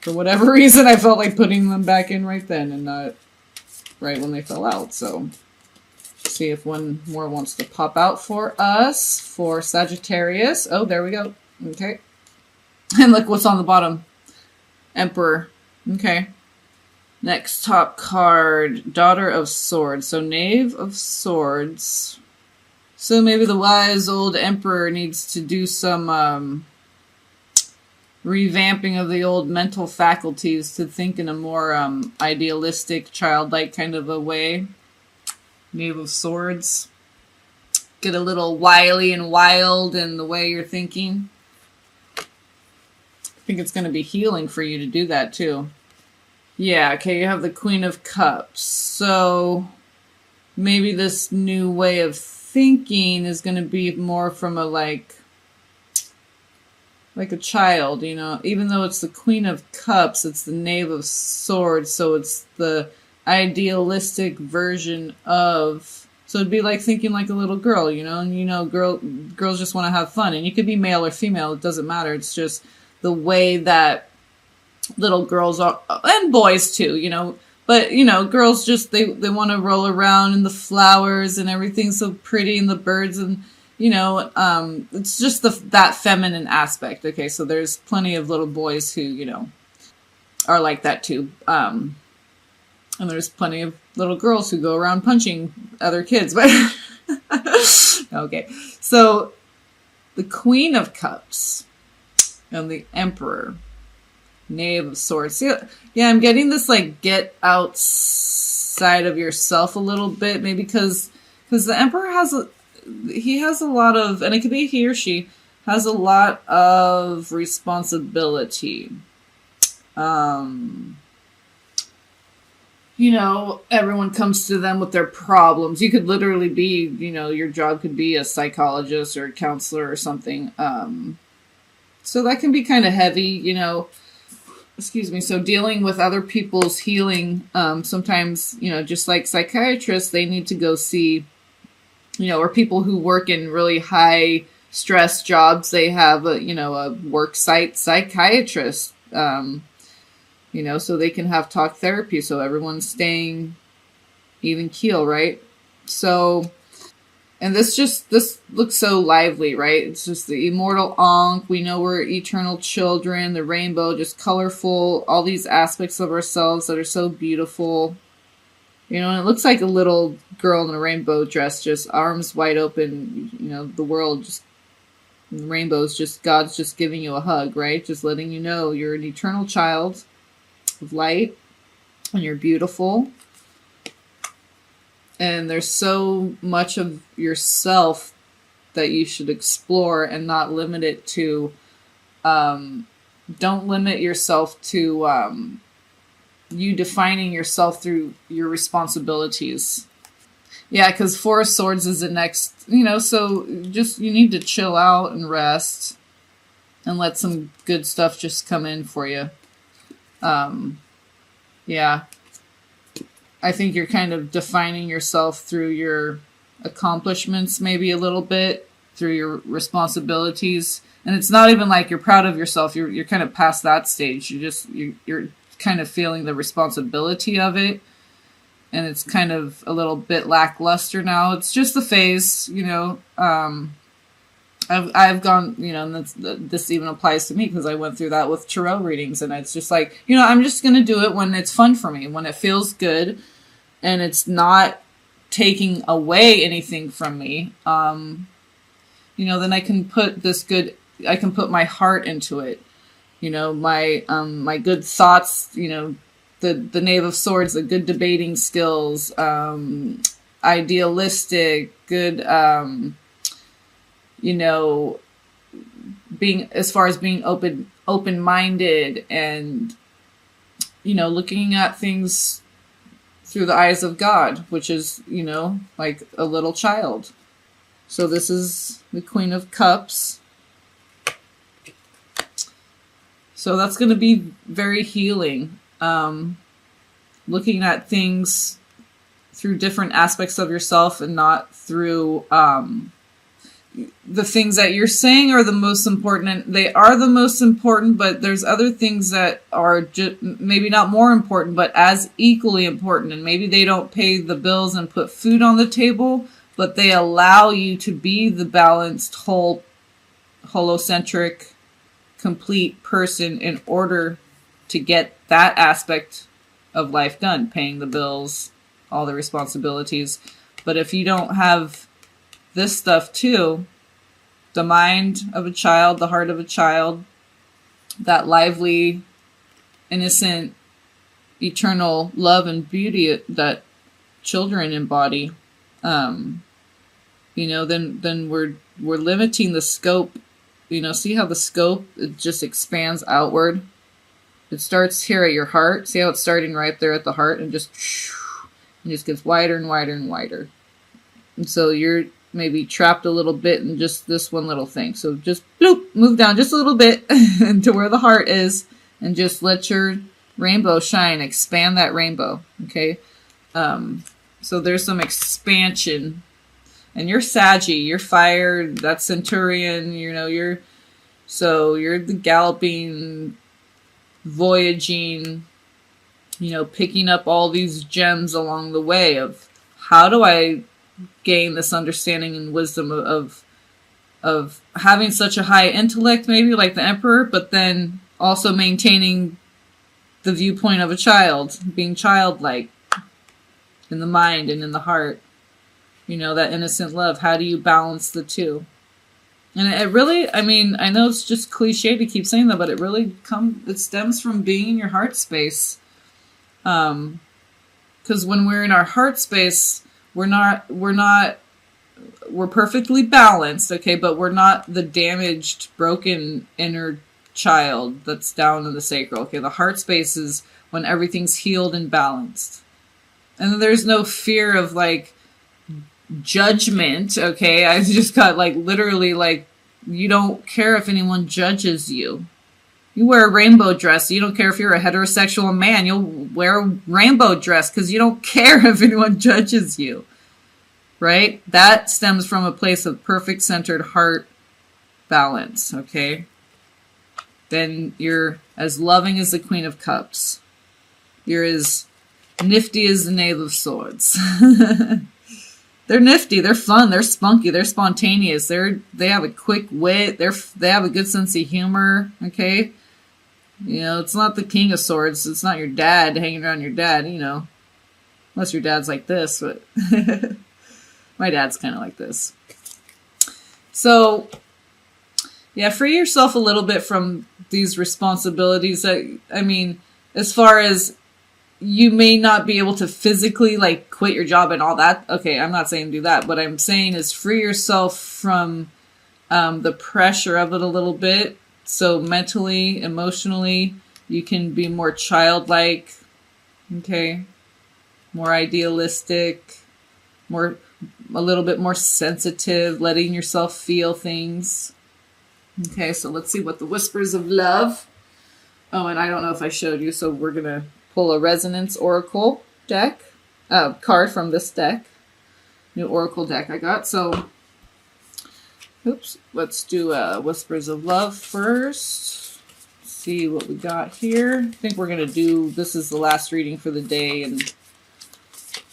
for whatever reason, I felt like putting them back in right then and not right when they fell out. So see if one more wants to pop out for us for Sagittarius. Oh, there we go. Okay. And look what's on the bottom. Emperor. Okay. Next top card, Daughter of Swords. So Knave of Swords. So maybe the wise old emperor needs to do some revamping of the old mental faculties to think in a more idealistic, childlike kind of a way. Knave of Swords. Get a little wily and wild in the way you're thinking. I think it's going to be healing for you to do that too. Yeah, okay, you have the Queen of Cups. So maybe this new way of thinking is going to be more from a like a child, you know. Even though it's the Queen of Cups, it's the Knave of Swords, so it's the idealistic version of, so it'd be like thinking like a little girl, you know. And you know, girls just want to have fun, and you could be male or female, it doesn't matter. It's just the way that little girls are, and boys too, you know. But you know, girls just they want to roll around in the flowers and everything's so pretty, and the birds, and you know, it's just that feminine aspect. Okay, so there's plenty of little boys who, you know, are like that too. And there's plenty of little girls who go around punching other kids. But okay, so the Queen of Cups and the Emperor, Knave of Swords. Yeah, I'm getting this like get outside of yourself a little bit, maybe because the Emperor has a lot of, and it could be he or she has a lot of responsibility. You know, everyone comes to them with their problems. You could literally be, you know, your job could be a psychologist or a counselor or something. So that can be kind of heavy, you know. Excuse me. So dealing with other people's healing, sometimes, you know, just like psychiatrists, they need to go see, you know, or people who work in really high stress jobs, they have a, you know, a work site psychiatrist, you know, so they can have talk therapy. So everyone's staying even keel, right? So, and this looks so lively, right? It's just the immortal Ankh. We know we're eternal children, the rainbow, just colorful, all these aspects of ourselves that are so beautiful. You know, and it looks like a little girl in a rainbow dress, just arms wide open, you know, the world just, the rainbow's just, God's just giving you a hug, right? Just letting you know you're an eternal child of light and you're beautiful. And there's so much of yourself that you should explore and not limit it to, don't limit yourself to, you defining yourself through your responsibilities. Yeah, because Four of Swords is the next, you know, so just, you need to chill out and rest and let some good stuff just come in for you. Yeah. I think you're kind of defining yourself through your accomplishments, maybe a little bit, through your responsibilities. And it's not even like you're proud of yourself. You're kind of past that stage. You're kind of feeling the responsibility of it. And it's kind of a little bit lackluster now. It's just a phase, you know. I've gone, you know, and this even applies to me because I went through that with tarot readings. And it's just like, you know, I'm just going to do it when it's fun for me, when it feels good and it's not taking away anything from me. You know, then I can put I can put my heart into it. You know, my good thoughts, you know, the Knave of Swords, the good debating skills, idealistic, good, you know, as far as being open-minded and, you know, looking at things through the eyes of God, which is, you know, like a little child. So this is the Queen of Cups. So that's going to be very healing. Looking at things through different aspects of yourself and not through, the things that you're saying are the most important, and they are the most important, but there's other things that are maybe not more important, but as equally important. And maybe they don't pay the bills and put food on the table, but they allow you to be the balanced, whole, holocentric, complete person in order to get that aspect of life done, paying the bills, all the responsibilities. But if you don't have this stuff too, the mind of a child, the heart of a child, that lively, innocent, eternal love and beauty that children embody, then we're limiting the scope. See how the scope, it just expands outward. It starts here at your heart. See how it's starting right there at the heart, and just gets wider and wider and wider. And so you're maybe trapped a little bit in just this one little thing. So just bloop, move down just a little bit to where the heart is, and just let your rainbow shine. Expand that rainbow. Okay. So there's some expansion. And you're Saggy, you're fire, that's Centurion, you're the galloping, voyaging, picking up all these gems along the way of how do I gain this understanding and wisdom of having such a high intellect, maybe like the Emperor, but then also maintaining the viewpoint of a child, being childlike in the mind and in the heart. That innocent love. How do you balance the two? And it really, I know it's just cliche to keep saying that, but it really stems from being in your heart space. Because when we're in our heart space, we're perfectly balanced, okay, but we're not the damaged, broken inner child that's down in the sacral. Okay, the heart space is when everything's healed and balanced. And then there's no fear of judgment, okay? I just got literally you don't care if anyone judges you. You wear a rainbow dress. You don't care if you're a heterosexual man. You'll wear a rainbow dress because you don't care if anyone judges you. Right? That stems from a place of perfect centered heart balance, okay? Then you're as loving as the Queen of Cups. You're as nifty as the Knave of Swords. They're nifty, they're fun, they're spunky, they're spontaneous, they have a quick wit, they have a good sense of humor, okay? It's not the King of Swords, it's not your dad hanging around your dad, unless your dad's like this, but my dad's kind of like this. So, yeah, free yourself a little bit from these responsibilities. As far as you may not be able to physically quit your job and all that. Okay, I'm not saying do that. What I'm saying is free yourself from the pressure of it a little bit. So mentally, emotionally, you can be more childlike, okay? More idealistic, a little bit more sensitive, letting yourself feel things. Okay, so let's see what the Whispers of Love. Oh, and I don't know if I showed you, so we're going to pull a Resonance Oracle deck, card from this deck. New Oracle deck I got. So, let's do Whispers of Love first. See what we got here. I think we're going to do, this is the last reading for the day, and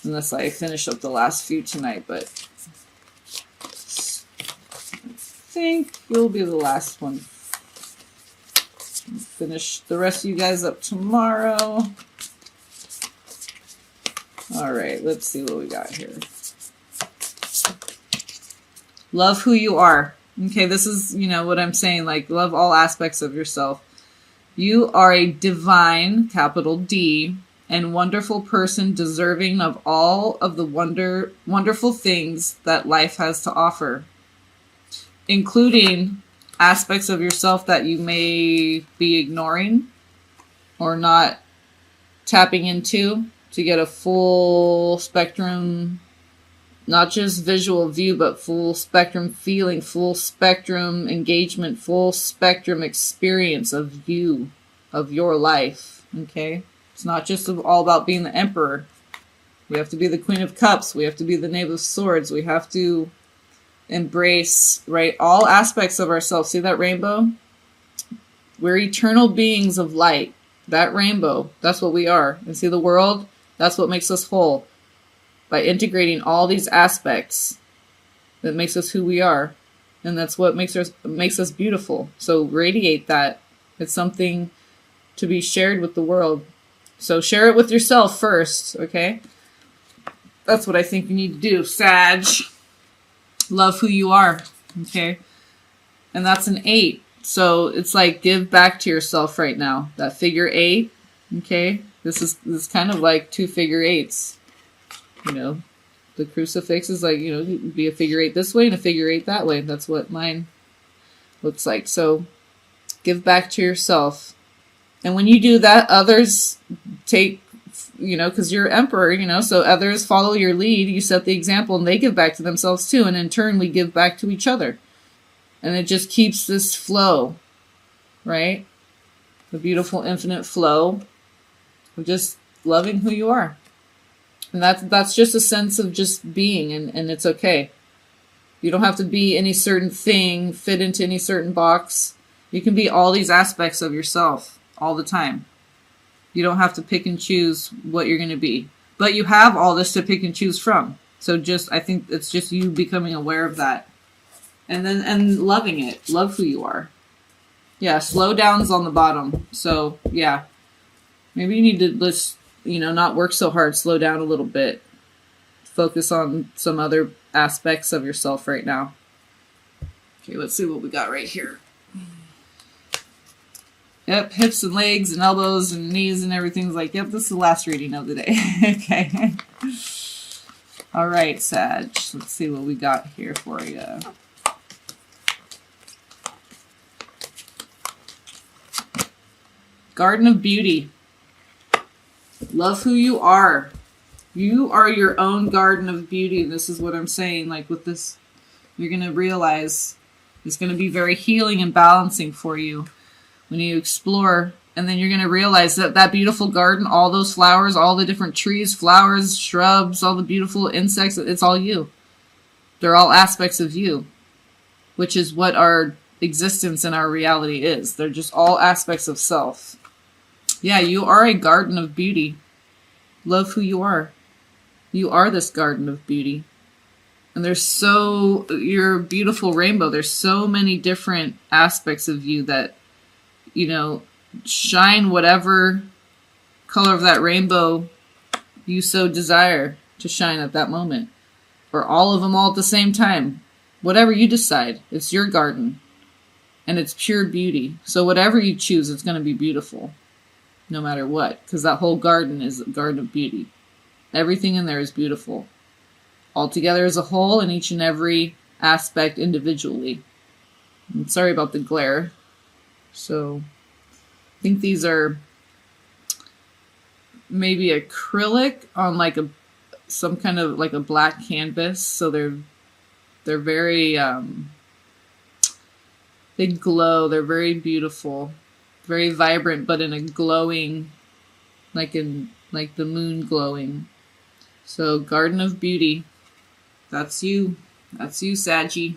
unless I finish up the last few tonight, but I think you'll be the last one. Finish the rest of you guys up tomorrow. All right, let's see what we got here. Love who you are. Okay, this is, what I'm saying, love all aspects of yourself. You are a divine, capital D, and wonderful person deserving of all of the wonderful things that life has to offer, including aspects of yourself that you may be ignoring or not tapping into to get a full spectrum, not just visual view, but full spectrum feeling, full spectrum engagement, full spectrum experience of you, of your life, okay? It's not just all about being the Emperor. We have to be the Queen of Cups. We have to be the Knave of Swords. We have to embrace, right, all aspects of ourselves. See that rainbow? We're eternal beings of light. That rainbow, that's what we are. And see the world? That's what makes us whole. By integrating all these aspects, that makes us who we are. And that's what makes us beautiful. So radiate that. It's something to be shared with the world. So share it with yourself first, okay? That's what I think you need to do, Sag. Love who you are, okay? And that's an 8. So it's like give back to yourself right now. That figure 8, okay? This is kind of like 2 figure 8s. You know, the crucifix is like, you know, it could be a figure 8 this way and a figure 8 that way. That's what mine looks like. So give back to yourself. And when you do that, others take, you know, because you're emperor, you know, so others follow your lead. You set the example and they give back to themselves too. And in turn, we give back to each other. And it just keeps this flow, right? The beautiful infinite flow of just loving who you are. And that's just a sense of just being, and it's okay. You don't have to be any certain thing, fit into any certain box. You can be all these aspects of yourself all the time. You don't have to pick and choose what you're going to be. But you have all this to pick and choose from. So I think it's just you becoming aware of that. And loving it. Love who you are. Yeah, slow down's on the bottom. So, yeah. Maybe you need to just, you know, not work so hard. Slow down a little bit. Focus on some other aspects of yourself right now. Okay, let's see what we got right here. Yep, hips and legs and elbows and knees and everything's like, yep, this is the last reading of the day. Okay. All right, Sag. Let's see what we got here for you. Garden of Beauty. Love who you are. You are your own garden of beauty. This is what I'm saying. Like with this, you're going to realize it's going to be very healing and balancing for you when you explore. And then you're going to realize that that beautiful garden, all those flowers, all the different trees, flowers, shrubs, all the beautiful insects, it's all you. They're all aspects of you, which is what our existence and our reality is. They're just all aspects of self. Yeah, you are a garden of beauty. Love who you are. You are this garden of beauty. And you're a beautiful rainbow. There's so many different aspects of you that, you know, shine whatever color of that rainbow you so desire to shine at that moment. Or all of them all at the same time. Whatever you decide, it's your garden. And it's pure beauty. So whatever you choose, it's going to be beautiful. No matter what. Because that whole garden is a garden of beauty. Everything in there is beautiful. All together as a whole and each and every aspect individually. I'm sorry about the glare. So I think these are maybe acrylic on like some kind of like a black canvas. So they're very they glow. They're very beautiful, very vibrant, but in a glowing, like the moon glowing. So Garden of Beauty. That's you. That's you, Saggy.